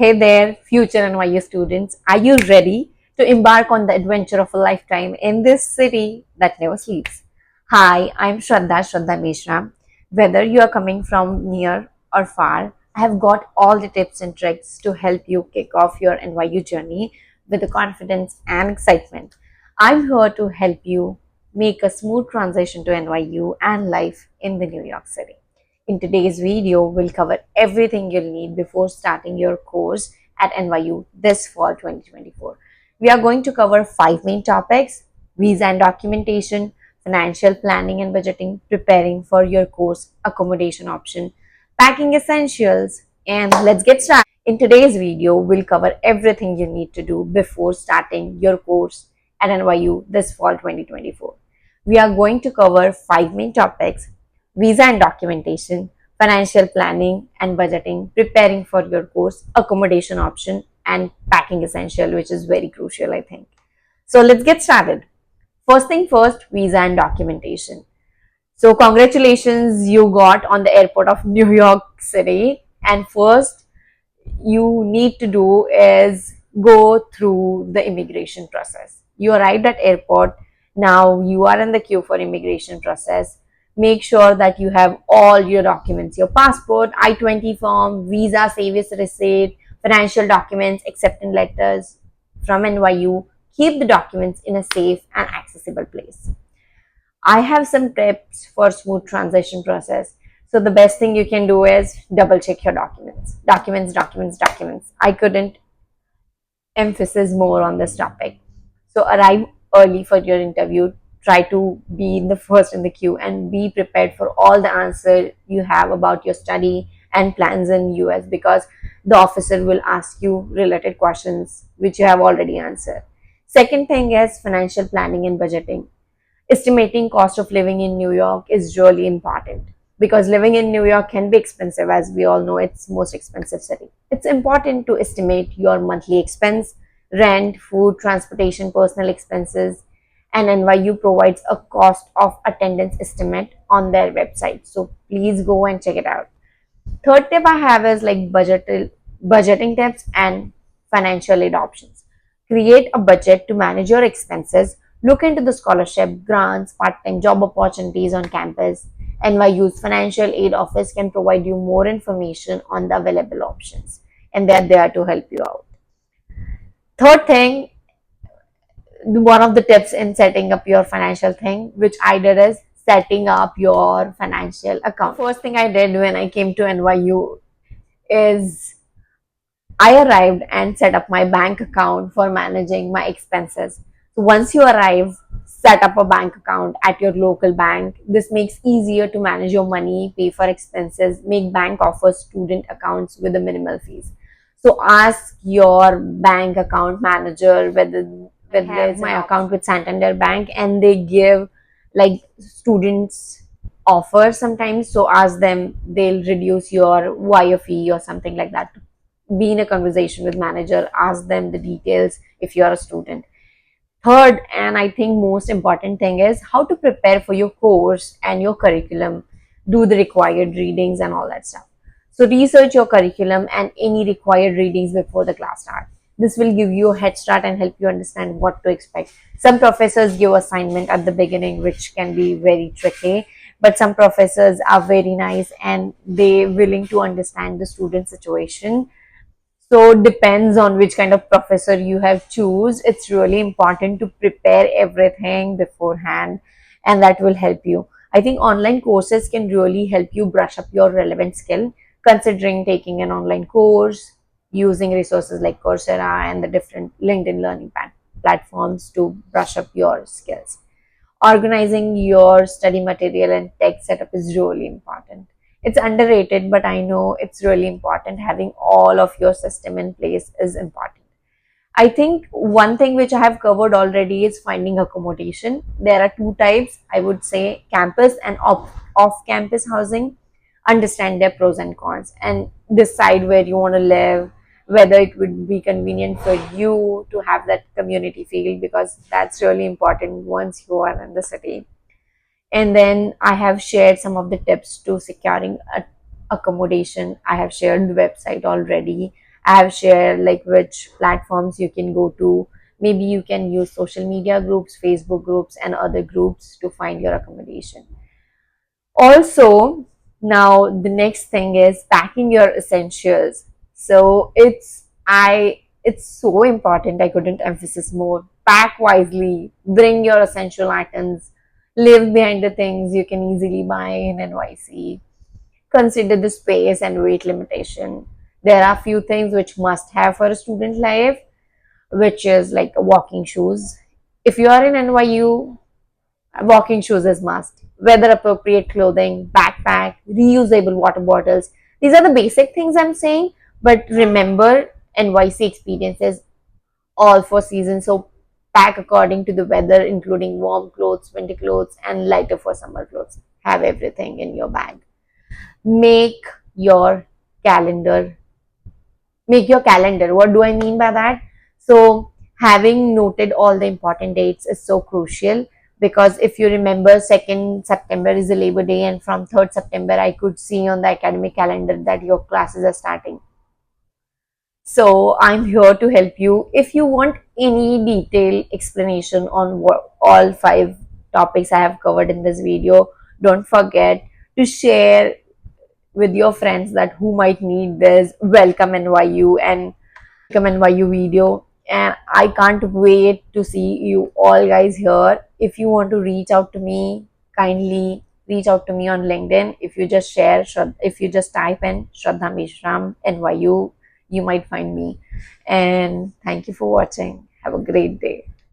Hey there, future NYU students. Are you ready to embark on the adventure of a lifetime in this city that never sleeps? Hi, I'm Shraddha Mishra. Whether you are coming from near or far, I have got all the tips and tricks to help you kick off your NYU journey with the confidence and excitement. I'm here to help you make a smooth transition to NYU and life in the New York City. In today's video, we'll cover everything you'll need before starting your course at NYU this fall 2024. We are going to cover five main topics: visa and documentation, financial planning and budgeting, preparing for your course, accommodation option, packing essentials, and let's get started. In today's video, we'll cover everything you need to do before starting your course at NYU this fall 2024. We are going to cover five main topics: visa and documentation, financial planning and budgeting, preparing for your course, accommodation option, and packing essential, which is very crucial, I think. So let's get started. First thing first, visa and documentation. So congratulations, you got on the airport of New York City. And first you need to do is go through the immigration process. You arrived at airport. Now you are in the queue for immigration process. Make sure that you have all your documents, your passport, I-20 form, visa, service receipt, financial documents, acceptance letters from NYU. Keep the documents in a safe and accessible place. I have some tips for smooth transition process. So the best thing you can do is double check your documents. Documents. I couldn't emphasize more on this topic. So arrive early for your interview. Try to be the first in the queue and be prepared for all the answer you have about your study and plans in US, because the officer will ask you related questions which you have already answered. Second thing is financial planning and budgeting. Estimating cost of living in New York is really important, because living in New York can be expensive. As we all know, it's most expensive city. It's important to estimate your monthly expense: rent, food, transportation, personal expenses, and NYU provides a cost of attendance estimate on their website. So please go and check it out. Third tip I have is like budgeting tips and financial aid options. Create a budget to manage your expenses. Look into the scholarship, grants, part-time job opportunities on campus. NYU's financial aid office can provide you more information on the available options, and they're there to help you out. Third thing, one of the tips in setting up your financial thing, which I did, is setting up your financial account. First thing I did when I came to NYU is I arrived and set up my bank account for managing my expenses. So once you arrive, set up a bank account at your local bank. This makes easier to manage your money, pay for expenses, make bank offers student accounts with the minimal fees. So ask your bank account manager whether there's my account with Santander Bank, and they give like students offer sometimes. So ask them, they'll reduce your wire fee or something like that. Be in a conversation with manager, ask them the details if you are a student. Third, and I think most important thing, is how to prepare for your course and your curriculum. Do the required readings and all that stuff. So research your curriculum and any required readings before the class start. This will give you a head start and help you understand what to expect. Some professors give assignment at the beginning, which can be very tricky, but some professors are very nice and they willing to understand the student situation. So depends on which kind of professor you have choose. It's really important to prepare everything beforehand, and that will help you. I think online courses can really help you brush up your relevant skill. Considering taking an online course, using resources like Coursera and the different LinkedIn learning platforms to brush up your skills. Organizing your study material and tech setup is really important. It's underrated, but I know it's really important. Having all of your system in place is important. I think one thing which I have covered already is finding accommodation. There are two types, I would say: campus and off campus housing. Understand their pros and cons and decide where you want to live, whether it would be convenient for you to have that community feel, because that's really important once you are in the city. And then I have shared some of the tips to securing accommodation. I have shared the website already. I have shared like which platforms you can go to. Maybe you can use social media groups, Facebook groups, and other groups to find your accommodation. Also, now the next thing is packing your essentials. So it's so important. I couldn't emphasize more. Pack wisely, bring your essential items, leave behind the things you can easily buy in NYC. Consider the space and weight limitation. There are few things which must have for a student life, which is like walking shoes. If you are in NYU, walking shoes is must. Weather appropriate clothing, backpack, reusable water bottles. These are the basic things I'm saying. But remember, NYC experiences all for seasons. So pack according to the weather, including warm clothes, winter clothes, and lighter for summer clothes. Have everything in your bag. Make your calendar make your calendar. What do I mean by that? So having noted all the important dates is so crucial, because if you remember, 2nd September is a Labor Day, and from 3rd September I could see on the academic calendar that your classes are starting. So I'm here to help you. If you want any detailed explanation on what all 5 topics I have covered in this video, don't forget to share with your friends that who might need this welcome NYU and NYU video. And I can't wait to see you all guys here. If you want to reach out to me, kindly reach out to me on LinkedIn. If you just if you just type in Shraddha Mishram NYU, you might find me. And thank you for watching. Have a great day.